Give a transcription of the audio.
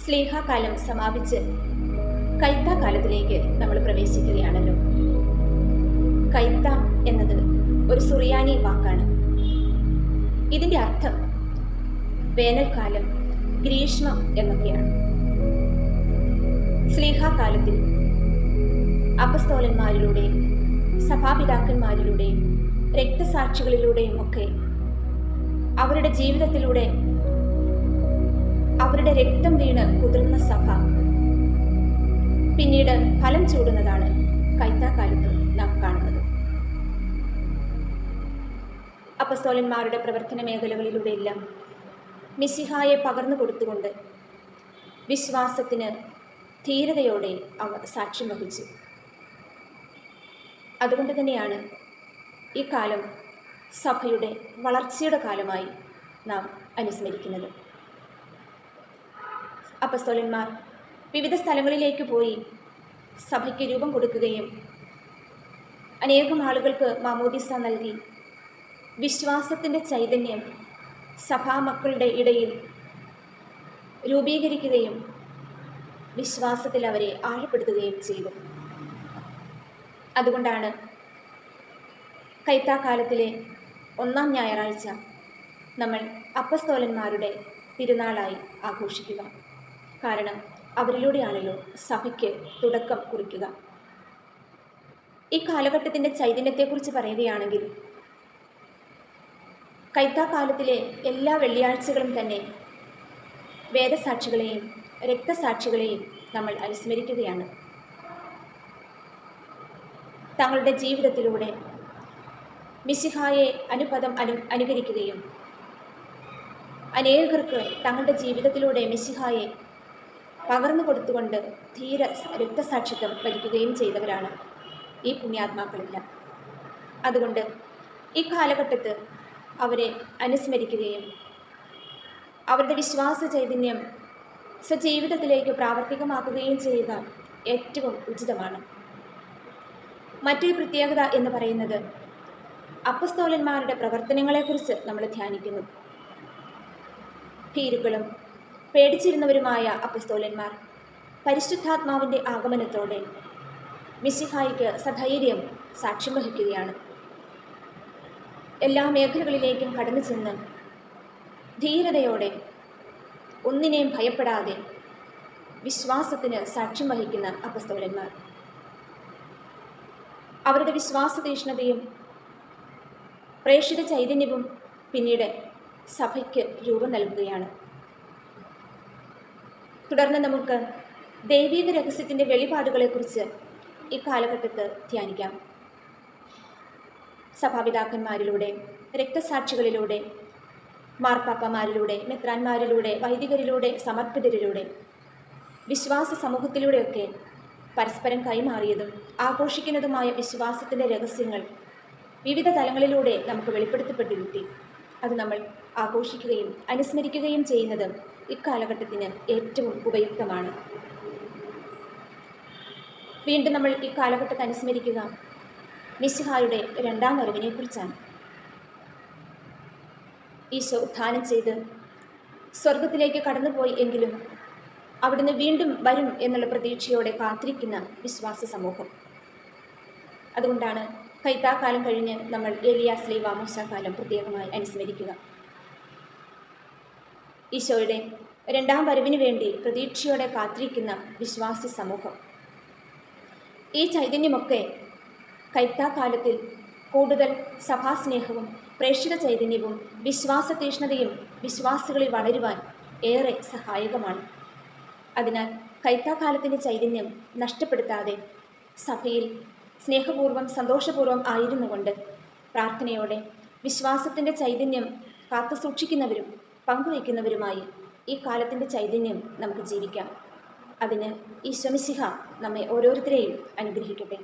സ്ലീഹാകാലം സമാപിച്ച് കൈത്താക്കാലത്തിലേക്ക് നമ്മൾ പ്രവേശിക്കുകയാണല്ലോ. കൈത്ത എന്നത് ഒരു സുറിയാനി വാക്കാണ്. ഇതിൻ്റെ അർത്ഥം വേനൽക്കാലം, ഗ്രീഷ്മം എന്നൊക്കെയാണ്. സ്ലീഹാകാലത്തിൽ അപ്പസ്തോലന്മാരിലൂടെയും സഭാപിതാക്കന്മാരിലൂടെയും രക്തസാക്ഷികളിലൂടെയും ഒക്കെ അവരുടെ ജീവിതത്തിലൂടെ അവരുടെ രക്തം വീണ് കുതിർന്ന സഭ പിന്നീട് ഫലം ചൂടുന്നതാണ് കൈത്താക്കാലത്ത് നാം കാണുന്നത്. അപ്പസ്തോലന്മാരുടെ പ്രവർത്തന മേഖലകളിലൂടെയെല്ലാം മിശിഹായെ പകർന്നു കൊടുത്തുകൊണ്ട് വിശ്വാസത്തിന് ധീരതയോടെ അവർ സാക്ഷ്യം വഹിച്ചു. അതുകൊണ്ട് തന്നെയാണ് ഈ കാലം സഭയുടെ വളർച്ചയുടെ കാലമായി നാം അനുസ്മരിക്കുന്നത്. അപ്പസ്തോലന്മാർ വിവിധ സ്ഥലങ്ങളിലേക്ക് പോയി സഭയ്ക്ക് രൂപം കൊടുക്കുകയും അനേകം ആളുകൾക്ക് മാമോദിസ നൽകി വിശ്വാസത്തിൻ്റെ ചൈതന്യം സഭാമക്കളുടെ ഇടയിൽ രൂപീകരിക്കുകയും വിശ്വാസത്തിൽ അവരെ ആഴപ്പെടുത്തുകയും ചെയ്തു. അതുകൊണ്ടാണ് കൈത്താക്കാലത്തിലെ ഒന്നാം ഞായറാഴ്ച നമ്മൾ അപ്പസ്തോലന്മാരുടെ തിരുനാളായി ആഘോഷിക്കുക. കാരണം അവരിലൂടെയാണല്ലോ സഭയ്ക്ക് തുടക്കം കുറിക്കുക. ഈ കാലഘട്ടത്തിൻ്റെ ചൈതന്യത്തെക്കുറിച്ച് പറയുകയാണെങ്കിൽ കൈത്താക്കാലത്തിലെ എല്ലാ വെള്ളിയാഴ്ചകളും തന്നെ വേദസാക്ഷികളെയും രക്തസാക്ഷികളെയും നമ്മൾ അനുസ്മരിക്കുകയാണ്. തങ്ങളുടെ ജീവിതത്തിലൂടെ മിശിഹായെ അനുകരിക്കുകയും അനേകർക്ക് തങ്ങളുടെ ജീവിതത്തിലൂടെ മിശിഹായെ പകർന്നു കൊടുത്തുകൊണ്ട് ധീര രക്തസാക്ഷിത്വം വരിക്കുകയും ചെയ്തവരാണ് ഈ പുണ്യാത്മാക്കളെല്ലാം. അതുകൊണ്ട് ഈ കാലഘട്ടത്ത് അവരെ അനുസ്മരിക്കുകയും അവരുടെ വിശ്വാസ ചൈതന്യം സ്വജീവിതത്തിലേക്ക് പ്രാവർത്തികമാക്കുകയും ചെയ്യുക ഏറ്റവും ഉചിതമാണ്. മറ്റൊരു പ്രത്യേകത എന്ന് പറയുന്നത് അപ്പസ്തോലന്മാരുടെ പ്രവർത്തനങ്ങളെക്കുറിച്ച് നമ്മൾ ധ്യാനിക്കുന്നു. ഭീരുക്കളും പേടിച്ചിരുന്നവരുമായ അപ്പസ്തോലന്മാർ പരിശുദ്ധാത്മാവിൻ്റെ ആഗമനത്തോടെ മിശിഹായ്ക്ക് സധൈര്യം സാക്ഷ്യം വഹിക്കുകയാണ്. എല്ലാ മേഖലകളിലേക്കും കടന്നു ചെന്ന് ധീരതയോടെ ഒന്നിനെയും ഭയപ്പെടാതെ വിശ്വാസത്തിന് സാക്ഷ്യം വഹിക്കുന്ന അപ്പസ്തോലന്മാർ അവരുടെ വിശ്വാസ തീക്ഷ്ണതയും പ്രേക്ഷിത ചൈതന്യവും പിന്നീട് സഭയ്ക്ക് രൂപം നൽകുകയാണ്. തുടർന്ന് നമുക്ക് ദൈവിക രഹസ്യത്തിൻ്റെ വെളിപാടുകളെക്കുറിച്ച് ഈ കാലഘട്ടത്ത് ധ്യാനിക്കാം. സഭാപിതാക്കന്മാരിലൂടെ, രക്തസാക്ഷികളിലൂടെ, മാർപ്പാപ്പമാരിലൂടെ, മെത്രാന്മാരിലൂടെ, വൈദികരിലൂടെ, സമർപ്പിതരിലൂടെ, വിശ്വാസ സമൂഹത്തിലൂടെയൊക്കെ പരസ്പരം കൈമാറിയതും ആഘോഷിക്കുന്നതുമായ വിശ്വാസത്തിൻ്റെ രഹസ്യങ്ങൾ വിവിധ തലങ്ങളിലൂടെ നമുക്ക് വെളിപ്പെടുത്തപ്പെട്ടു കിട്ടി. അത് നമ്മൾ ആഘോഷിക്കുകയും അനുസ്മരിക്കുകയും ചെയ്യുന്നത് ഇക്കാലഘട്ടത്തിന് ഏറ്റവും ഉപയുക്തമാണ്. വീണ്ടും നമ്മൾ ഈ കാലഘട്ടത്തെ അനുസ്മരിക്കുക മിശിഹായുടെ രണ്ടാം വരവിനെക്കുറിച്ചാണ്. ഈശോ ഉത്ഥാനം ചെയ്ത് സ്വർഗത്തിലേക്ക് കടന്നുപോയി എങ്കിലും അവിടുന്ന് വീണ്ടും വരും എന്നുള്ള പ്രതീക്ഷയോടെ കാത്തിരിക്കുന്ന വിശ്വാസ സമൂഹം. അതുകൊണ്ടാണ് കൈത്താക്കാലം കഴിഞ്ഞ് നമ്മൾ ഏലിയാ സ്ലീഹ മൂശാകാലം പ്രത്യേകമായി അനുസ്മരിക്കുക. ഈശോയുടെ രണ്ടാം വരവിന് വേണ്ടി പ്രതീക്ഷയോടെ കാത്തിരിക്കുന്ന വിശ്വാസി സമൂഹം. ഈ ചൈതന്യമൊക്കെ കൈത്താക്കാലത്തിൽ കൂടുതൽ സഭാസ്നേഹവും പ്രേക്ഷിത ചൈതന്യവും വിശ്വാസ തീക്ഷ്ണതയും വിശ്വാസികളിൽ വളരുവാൻ ഏറെ സഹായകമാണ്. അതിനാൽ കൈത്താക്കാലത്തിൻ്റെ ചൈതന്യം നഷ്ടപ്പെടുത്താതെ സഭയിൽ സ്നേഹപൂർവ്വം സന്തോഷപൂർവ്വം ആയിരുന്നുകൊണ്ട് പ്രാർത്ഥനയോടെ വിശ്വാസത്തിൻ്റെ ചൈതന്യം കാത്തു സൂക്ഷിക്കുന്നവരും പങ്കുവയ്ക്കുന്നവരുമായി ഈ കാലത്തിൻ്റെ ചൈതന്യം നമുക്ക് ജീവിക്കാം. അതിന് ഈശോ മിശിഹ നമ്മെ ഓരോരുത്തരെയും അനുഗ്രഹിക്കട്ടെ.